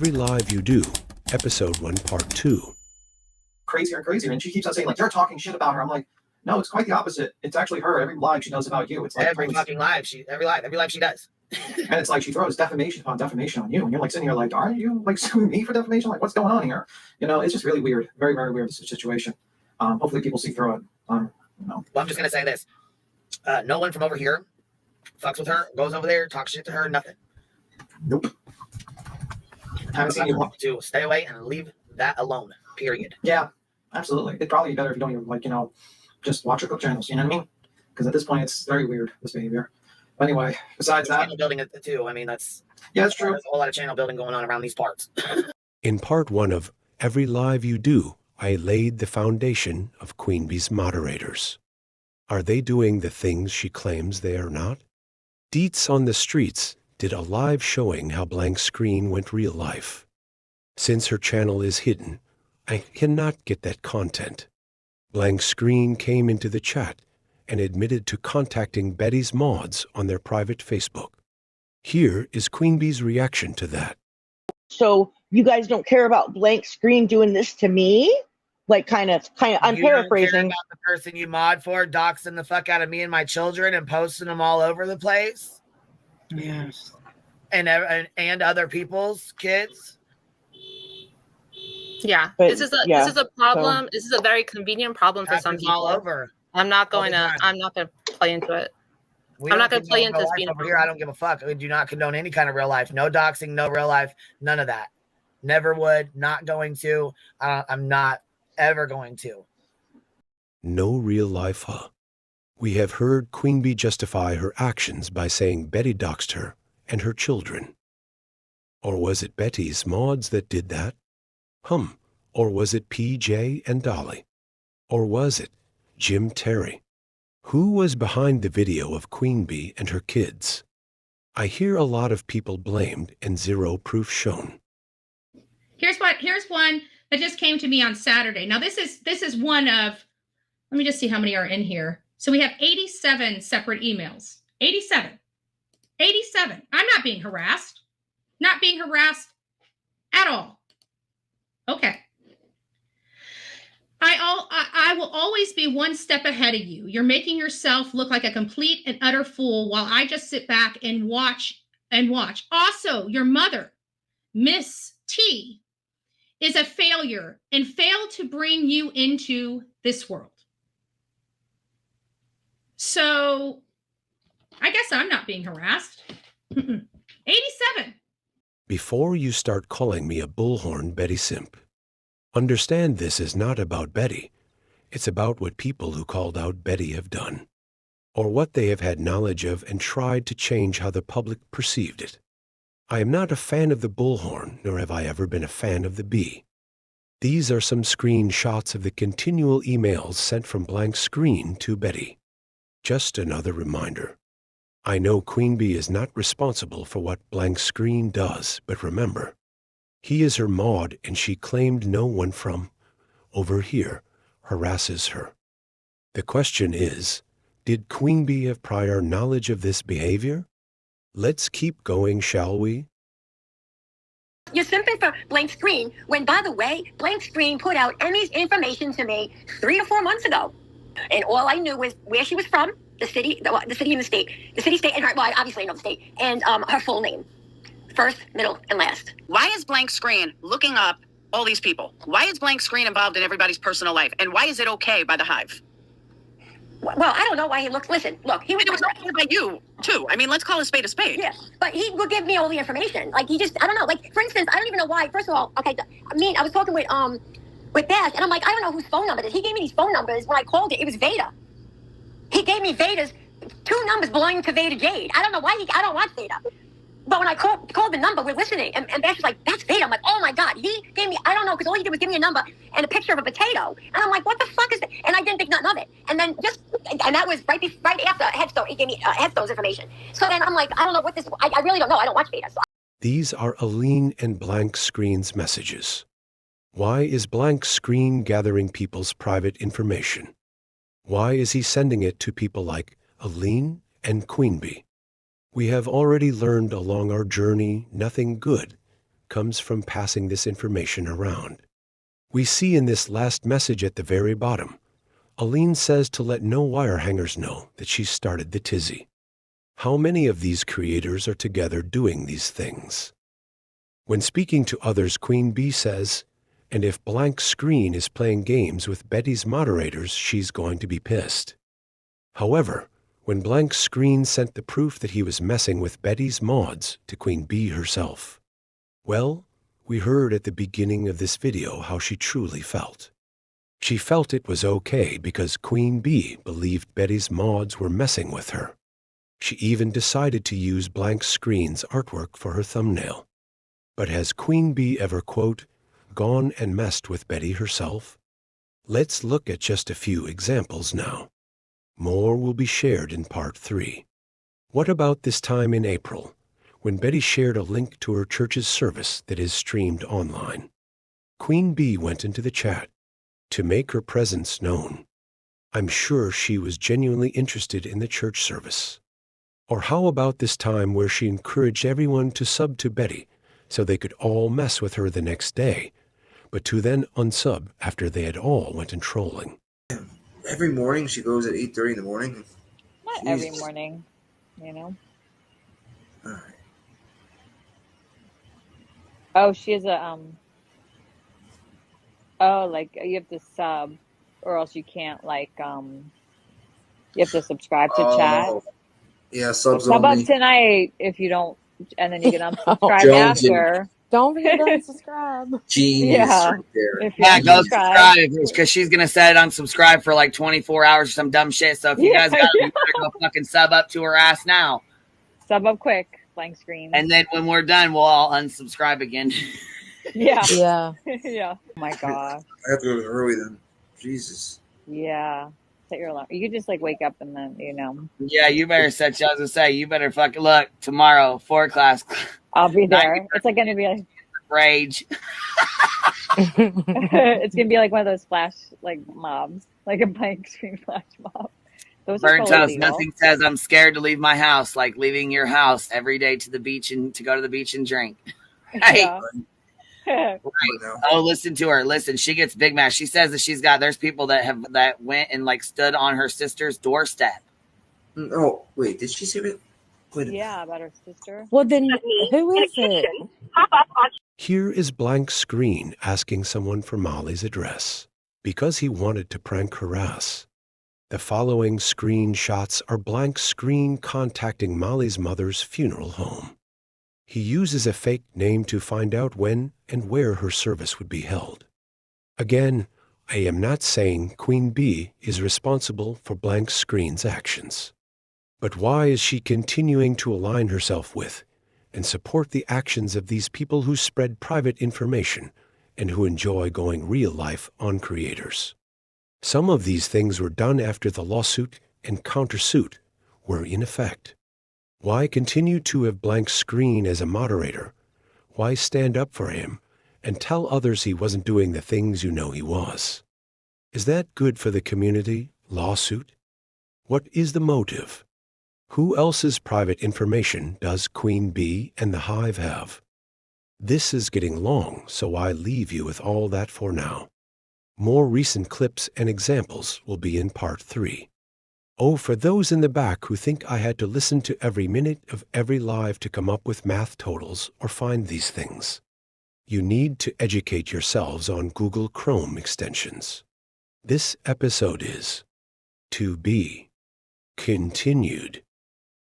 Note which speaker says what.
Speaker 1: Every Live You Do, Episode 1, Part 2.
Speaker 2: Crazier and crazier, and she keeps on saying, like, you're talking shit about her. I'm like, no, it's quite the opposite. It's actually her. Every live she does about you. It's like
Speaker 3: every fucking live every live she does.
Speaker 2: And it's like she throws defamation upon defamation on you, and you're like sitting here like, aren't you like suing me for defamation? Like, what's going on here? You know, it's just really weird, very, very weird situation. Hopefully people see through it.
Speaker 3: Well, I'm just gonna say this: no one from over here fucks with her, goes over there, talks shit to her, nothing.
Speaker 2: Nope. Haven't seen you
Speaker 3: to stay away and leave that alone. Period.
Speaker 2: Yeah, absolutely. It'd probably be better if you don't even just watch her cook channels. You know what I mean? Because at this point, it's very weird, this behavior. But anyway, besides that,
Speaker 3: channel building it too. I mean, that's
Speaker 2: true.
Speaker 3: There's a whole lot of channel building going on around these parts.
Speaker 1: In Part 1 of Every Live You Do, I laid the foundation of Queen Bee's moderators. Are they doing the things she claims they are not? Deets on the Streets did a live showing how Blank Screen went real life. Since her channel is hidden, I cannot get that content. Blank Screen came into the chat and admitted to contacting Betty's mods on their private Facebook. Here is Queen Bee's reaction to that.
Speaker 4: So you guys don't care about Blank Screen doing this to me? Like kind of I'm paraphrasing.
Speaker 3: Don't care about the person you mod for doxing the fuck out of me and my children and posting them all over the place?
Speaker 5: Yes.
Speaker 3: And other people's kids?
Speaker 5: Yeah.
Speaker 4: But,
Speaker 5: this is a problem. This is a very convenient problem for some people.
Speaker 3: All over.
Speaker 5: I'm not going to play into it. I'm not going to play into this being
Speaker 3: over here. I don't give a fuck. I do not condone any kind of real life. No doxing, no real life, none of that. Never would, not going to. I'm not ever going to.
Speaker 1: No real life, huh? We have heard Queen Bee justify her actions by saying Betty doxed her and her children. Or was it Betty's mods that did that? Or was it PJ and Dolly? Or was it Jim Terry? Who was behind the video of Queen Bee and her kids? I hear a lot of people blamed and zero proof shown.
Speaker 6: Here's one that just came to me on Saturday. Now this is one of, let me just see how many are in here. So we have 87 separate emails. 87. I'm not being harassed. Not being harassed at all. Okay. I will always be one step ahead of you. You're making yourself look like a complete and utter fool while I just sit back and watch. Also, your mother, Miss T, is a failure and failed to bring you into this world. So I guess I'm not being harassed. 87.
Speaker 1: Before you start calling me a bullhorn Betty simp, understand this is not about Betty. It's about what people who called out Betty have done, or what they have had knowledge of and tried to change how the public perceived it. I am not a fan of the bullhorn, nor have I ever been a fan of the bee. These are some screenshots of the continual emails sent from Blank Screen to Betty. Just another reminder. I know Queen Bee is not responsible for what Blank Screen does, but remember, he is her mod and she claimed no one from over here harasses her. The question is, did Queen Bee have prior knowledge of this behavior? Let's keep going, shall we?
Speaker 7: You're simping for Blank Screen when, by the way, Blank Screen put out Emmy's information to me 3 or 4 months ago. And all I knew was where she was from, the city and the state. The city, state, and her, well, obviously I know the state, and her full name. First, middle, and last.
Speaker 8: Why is Blank Screen looking up all these people? Why is Blank Screen involved in everybody's personal life? And why is it okay by the Hive?
Speaker 7: Well, I don't know why he looks. Listen, look, he was.
Speaker 8: It was okay by you, too. I mean, let's call a spade a spade.
Speaker 7: Yeah, but he will give me all the information. Like, he just, I don't know. Like, for instance, I don't even know why. First of all, okay, I was talking with Beth, and I'm like, I don't know whose phone number it is. He gave me these phone numbers. When I called it was Veda. He gave me Veda's 2 numbers belonging to Veda Jade. I don't know why I don't want Veda. But when I called the number, we're listening, and Beth was like, that's Veda. I'm like, oh my God. He gave me, I don't know, because all he did was give me a number and a picture of a potato. And I'm like, what the fuck is that? And I didn't think nothing of it. And then and that was right after Headstone. He gave me Headstone's information. So then I'm like, I don't know what this, I really don't know. I don't watch Veda. So.
Speaker 1: These are Aline and Blank Screen's messages. Why is Blank Screen gathering people's private information? Why is he sending it to people like Aline and Queen Bee? We have already learned along our journey nothing good comes from passing this information around. We see in this last message at the very bottom, Aline says to let no wire hangers know that she started the tizzy. How many of these creators are together doing these things? When speaking to others, Queen Bee says, and if blank screen is playing games with Betty's moderators, she's going to be pissed. However, when blank screen sent the proof that he was messing with Betty's mods to Queen Bee herself, well, we heard at the beginning of this video how she truly felt. She felt it was okay because Queen Bee believed Betty's mods were messing with her. She even decided to use blank screen's artwork for her thumbnail. But has Queen Bee ever, quote, gone and messed with Betty herself? Let's look at just a few examples now. More will be shared in part 3. What about this time in April, when Betty shared a link to her church's service that is streamed online? Queen Bee went into the chat to make her presence known. I'm sure she was genuinely interested in the church service. Or how about this time where she encouraged everyone to sub to Betty so they could all mess with her the next day, but to then unsub after they had all went in trolling?
Speaker 9: Every morning she goes at 8:30 in the morning.
Speaker 10: Not
Speaker 9: Jesus.
Speaker 10: every morning, you know.
Speaker 9: All right.
Speaker 10: Oh, she has a Oh, like you have to sub, or else you can't you have to subscribe to chat.
Speaker 9: Oh, yeah, subs
Speaker 10: Sub up
Speaker 9: only.
Speaker 10: tonight if you don't, and then you can unsubscribe
Speaker 9: Jones and-
Speaker 10: after.
Speaker 11: Don't forget to unsubscribe.
Speaker 9: Genius
Speaker 10: Yeah.
Speaker 9: right there.
Speaker 10: If you
Speaker 3: Yeah, go
Speaker 10: unsubscribe.
Speaker 3: subscribe because she's gonna set it unsubscribe for like 24 hours or some dumb shit. So if you
Speaker 10: Yeah,
Speaker 3: guys got it,
Speaker 10: yeah.
Speaker 3: you better go fucking sub up to her ass now.
Speaker 10: Sub up quick, blank screen.
Speaker 3: And then when we're done, we'll all unsubscribe again.
Speaker 10: Yeah.
Speaker 11: Yeah.
Speaker 10: Yeah. Oh my gosh.
Speaker 9: I have to go early then. Jesus.
Speaker 10: Yeah. Set your alarm. You could just wake up and then,
Speaker 3: Yeah, you better set. I was gonna say you better fucking look tomorrow 4 class.
Speaker 10: I'll be there. It's gonna be like
Speaker 3: Rage.
Speaker 10: it's gonna be like one of those flash mobs, like a blank screen flash mob. Those
Speaker 3: Burnt
Speaker 10: are
Speaker 3: toast.
Speaker 10: totally legal.
Speaker 3: Nothing says I'm scared to leave my house like leaving your house every day to the beach and to go to the beach and drink. Hey.
Speaker 10: Yeah.
Speaker 3: Right. Oh, listen to her. Listen, she gets big mad. She says that there's people that went and stood on her sister's doorstep.
Speaker 9: Oh, wait, did she say that?
Speaker 10: Yeah, about her sister.
Speaker 11: Well, then who is it?
Speaker 1: Here is blank screen asking someone for Molly's address because he wanted to prank her ass. The following screenshots are blank screen contacting Molly's mother's funeral home. He uses a fake name to find out when and where her service would be held. Again, I am not saying Queen Bee is responsible for blank screen's actions. But why is she continuing to align herself with and support the actions of these people who spread private information and who enjoy going real life on creators? Some of these things were done after the lawsuit and countersuit were in effect. Why continue to have blank screen as a moderator? Why stand up for him and tell others he wasn't doing the things you know he was? Is that good for the community? Lawsuit? What is the motive? Who else's private information does Queen Bee and the Hive have? This is getting long, so I leave you with all that for now. More recent clips and examples will be in part 3. Oh, for those in the back who think I had to listen to every minute of every live to come up with math totals or find these things. You need to educate yourselves on Google Chrome extensions. This episode is to be continued.